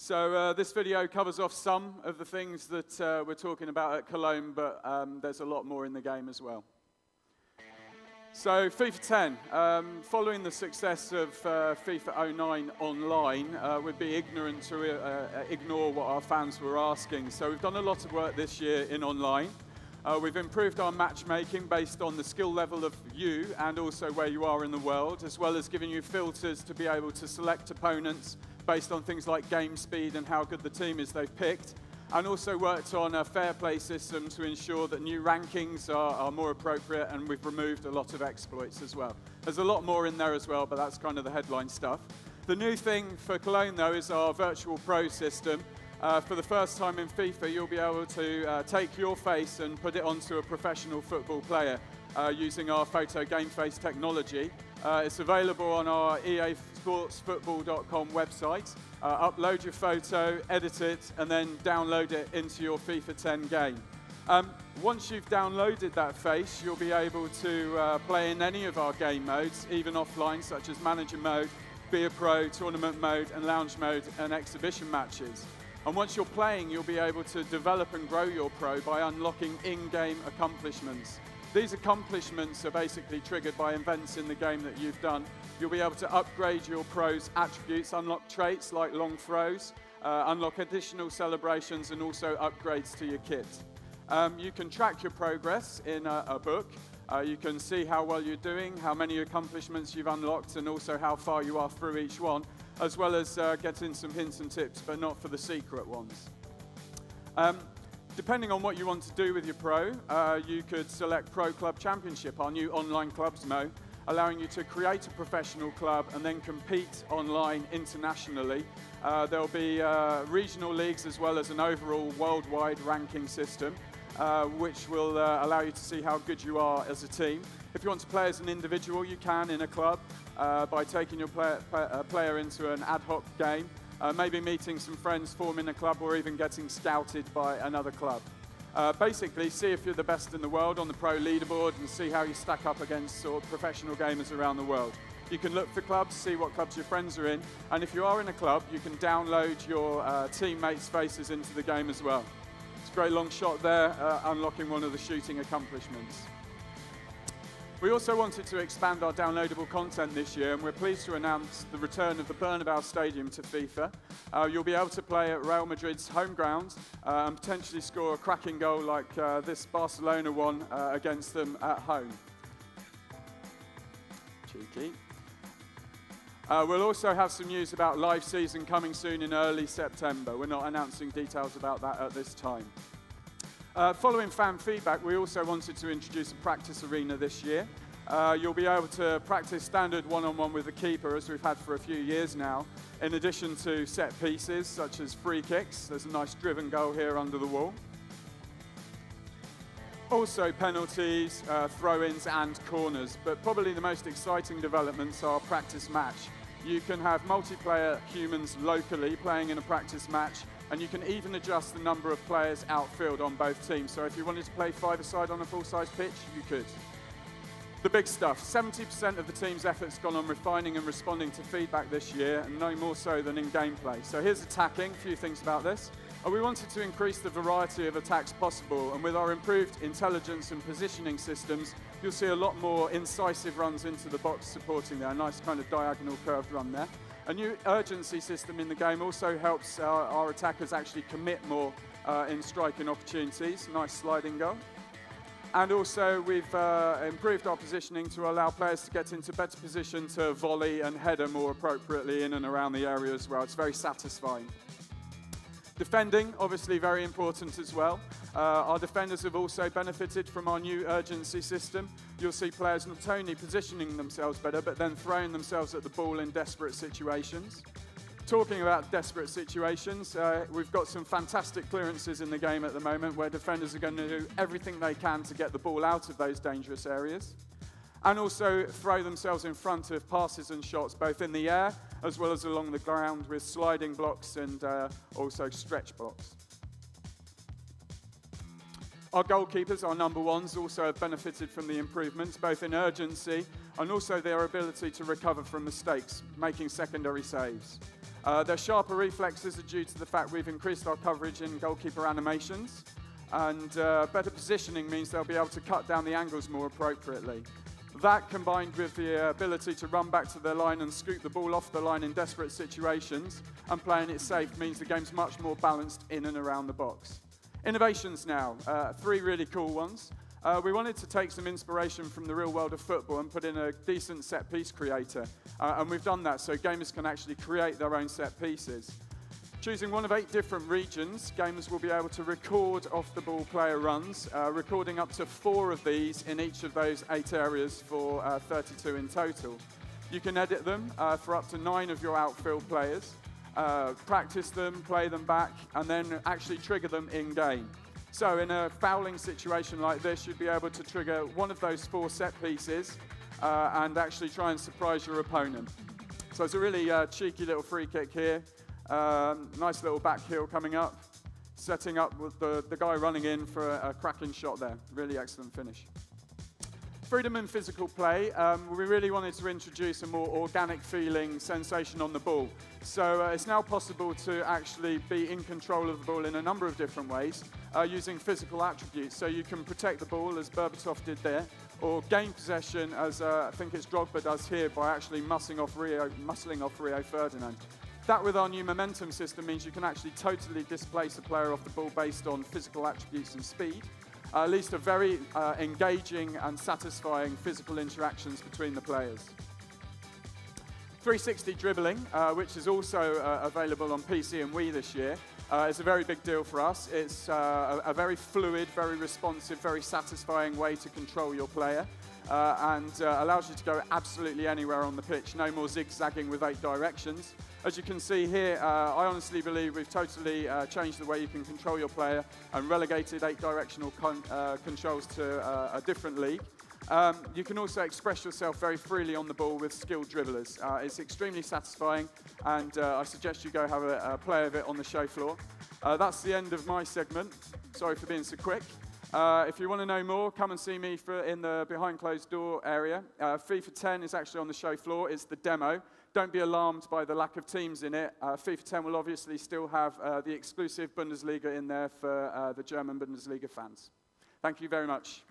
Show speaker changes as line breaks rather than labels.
So this video covers off some of the things that we're talking about at Cologne, but there's a lot more in the game as well. So FIFA 10, following the success of FIFA 09 online, we'd be ignorant to ignore what our fans were asking. So we've done a lot of work this year in online. We've improved our matchmaking based on the skill level of you and also where you are in the world, as well as giving you filters to be able to select opponents based on things like game speed and how good the team is they've picked, and also worked on a fair play system to ensure that new rankings are more appropriate, and we've removed a lot of exploits as well. There's a lot more in there as well, but that's kind of the headline stuff. The new thing for Cologne, though, is our virtual pro system. For the first time in FIFA, you'll be able to take your face and put it onto a professional football player using our photo game face technology. It's available on our easportsfootball.com website. Upload your photo, edit it, and then download it into your FIFA 10 game. Once you've downloaded that face, you'll be able to play in any of our game modes, even offline, such as manager mode, be a pro, tournament mode, and lounge mode, and exhibition matches. And once you're playing, you'll be able to develop and grow your pro by unlocking in-game accomplishments. These accomplishments are basically triggered by events in the game that you've done. You'll be able to upgrade your pro's attributes, unlock traits like long throws, unlock additional celebrations, and also upgrades to your kit. You can track your progress in a book. You can see how well you're doing, how many accomplishments you've unlocked, and also how far you are through each one, as well as getting some hints and tips, but not for the secret ones. Depending on what you want to do with your pro, you could select Pro Club Championship, our new online clubs mode, allowing you to create a professional club and then compete online internationally. There'll be regional leagues as well as an overall worldwide ranking system, which will allow you to see how good you are as a team. If you want to play as an individual, you can in a club by taking your player into an ad hoc game. Maybe meeting some friends, forming a club, or even getting scouted by another club. Basically, see if you're the best in the world on the pro leaderboard and see how you stack up against sort of professional gamers around the world. You can look for clubs, see what clubs your friends are in, and if you are in a club, you can download your teammates' faces into the game as well. It's a great long shot there, unlocking one of the shooting accomplishments. We also wanted to expand our downloadable content this year, and we're pleased to announce the return of the Bernabeu Stadium to FIFA. You'll be able to play at Real Madrid's home ground and potentially score a cracking goal like this Barcelona one against them at home. Cheeky. We'll also have some news about live season coming soon in early September. We're not announcing details about that at this time. Following fan feedback, we also wanted to introduce a practice arena this year. You'll be able to practice standard one-on-one with the keeper, as we've had for a few years now, in addition to set pieces, such as free kicks. There's a nice driven goal here under the wall. Also penalties, throw-ins, and corners. But probably the most exciting developments are practice match. You can have multiplayer humans locally playing in a practice match, and you can even adjust the number of players outfield on both teams. So if you wanted to play five-a-side on a full-size pitch, you could. The big stuff, 70% of the team's effort's gone on refining and responding to feedback this year, and no more so than in gameplay. So here's attacking, a few things about this. We wanted to increase the variety of attacks possible, and with our improved intelligence and positioning systems, you'll see a lot more incisive runs into the box supporting there, a nice kind of diagonal curved run there. A new urgency system in the game also helps our attackers actually commit more in striking opportunities. Nice sliding goal. And also we've improved our positioning to allow players to get into better position to volley and header more appropriately in and around the area as well. It's very satisfying. Defending, obviously very important as well. Our defenders have also benefited from our new urgency system. You'll see players not only positioning themselves better, but then throwing themselves at the ball in desperate situations. Talking about desperate situations, we've got some fantastic clearances in the game at the moment where defenders are going to do everything they can to get the ball out of those dangerous areas. And also throw themselves in front of passes and shots, both in the air as well as along the ground with sliding blocks and also stretch blocks. Our goalkeepers, our number ones, also have benefited from the improvements, both in urgency and also their ability to recover from mistakes, making secondary saves. Their sharper reflexes are due to the fact we've increased our coverage in goalkeeper animations, and better positioning means they'll be able to cut down the angles more appropriately. That, combined with the ability to run back to their line and scoop the ball off the line in desperate situations and playing it safe, means the game's much more balanced in and around the box. Innovations now, 3 really cool ones. We wanted to take some inspiration from the real world of football and put in a decent set-piece creator. And we've done that so gamers can actually create their own set pieces. Choosing one of 8 different regions, gamers will be able to record off-the-ball player runs, recording up to 4 of these in each of those 8 areas for 32 in total. You can edit them for up to 9 of your outfield players, practice them, play them back, and then actually trigger them in-game. So in a fouling situation like this, you'd be able to trigger one of those 4 set pieces and actually try and surprise your opponent. So it's a really cheeky little free kick here. Nice little back heel coming up, setting up with the guy running in for a cracking shot there. Really excellent finish. Freedom in physical play, we really wanted to introduce a more organic feeling sensation on the ball. So it's now possible to actually be in control of the ball in a number of different ways using physical attributes. So you can protect the ball, as Berbatov did there, or gain possession, as I think it's Drogba does here, by actually muscling off Rio Ferdinand. That, with our new momentum system, means you can actually totally displace a player off the ball based on physical attributes and speed. At least a very engaging and satisfying physical interactions between the players. 360 dribbling, which is also available on PC and Wii this year, is a very big deal for us. It's a very fluid, very responsive, very satisfying way to control your player. And allows you to go absolutely anywhere on the pitch. No more zigzagging with 8 directions. As you can see here, I honestly believe we've totally changed the way you can control your player and relegated 8 directional controls to a different league. You can also express yourself very freely on the ball with skilled dribblers. It's extremely satisfying, and I suggest you go have a play of it on the show floor. That's the end of my segment. Sorry for being so quick. If you want to know more, come and see me in the behind closed door area. FIFA 10 is actually on the show floor. It's the demo. Don't be alarmed by the lack of teams in it. FIFA 10 will obviously still have the exclusive Bundesliga in there for the German Bundesliga fans. Thank you very much.